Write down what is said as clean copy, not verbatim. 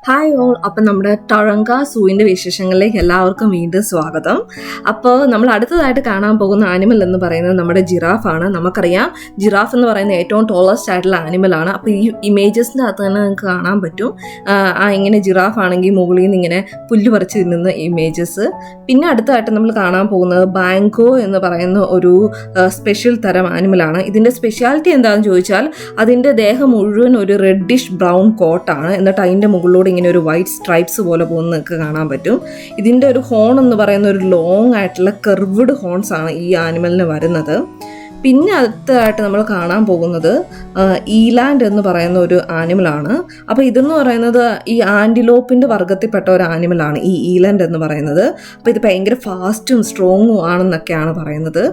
Hi all. അപ്പം നമ്മുടെ ടറങ്ക സൂവിൻ്റെ വിശേഷങ്ങളിലേക്ക് എല്ലാവർക്കും വീണ്ടും സ്വാഗതം. അപ്പോൾ നമ്മൾ അടുത്തതായിട്ട് കാണാൻ പോകുന്ന ആനിമൽ എന്ന് പറയുന്നത് നമ്മുടെ ജിറാഫാണ്. നമുക്കറിയാം ജിറാഫ് എന്ന് പറയുന്നത് ഏറ്റവും ടോളസ്റ്റ് ആയിട്ടുള്ള ആനിമലാണ്. അപ്പോൾ ഈ ഇമേജസിൻ്റെ അകത്ത് തന്നെ നിങ്ങൾക്ക് കാണാൻ പറ്റും ഇങ്ങനെ ജിറാഫ് ആണെങ്കിൽ മുകളിൽ നിന്ന് ഇങ്ങനെ പുല്ല് പറിച്ച് തിന്നുന്ന ഇമേജസ്. പിന്നെ അടുത്തതായിട്ട് നമ്മൾ കാണാൻ പോകുന്നത് ബാങ്കോ എന്ന് പറയുന്ന ഒരു സ്പെഷ്യൽ തരം ആനിമലാണ്. ഇതിൻ്റെ സ്പെഷ്യാലിറ്റി എന്താണെന്ന് ചോദിച്ചാൽ അതിൻ്റെ ദേഹം മുഴുവൻ ഒരു റെഡിഷ് ബ്രൗൺ കോട്ടാണ്. എന്നിട്ട് അതിൻ്റെ മുകളിലൂടെ ഇങ്ങനെ ഒരു വൈറ്റ് സ്ട്രൈപ്സ് പോലെ പോകുന്നതൊക്കെ കാണാൻ പറ്റും. ഇതിൻ്റെ ഒരു ഹോൺ എന്ന് പറയുന്ന ഒരു ലോങ് ആയിട്ടുള്ള കർവ്ഡ് ഹോൺസ് ആണ് ഈ ആനിമലിന് വരുന്നത്. പിന്നെ അടുത്തതായിട്ട് നമ്മൾ കാണാൻ പോകുന്നത് ഈലാൻഡ് എന്ന് പറയുന്ന ഒരു ആനിമലാണ്. അപ്പോൾ ഇതെന്ന് പറയുന്നത് ഈ ആൻറ്റിലോപ്പിൻ്റെ വർഗ്ഗത്തിൽപ്പെട്ട ഒരു ആനിമലാണ് ഈ ഈലാൻഡ് എന്ന് പറയുന്നത്. അപ്പോൾ ഇത് ഭയങ്കര ഫാസ്റ്റും സ്ട്രോങ്ങും ആണെന്നൊക്കെയാണ് പറയുന്നത്.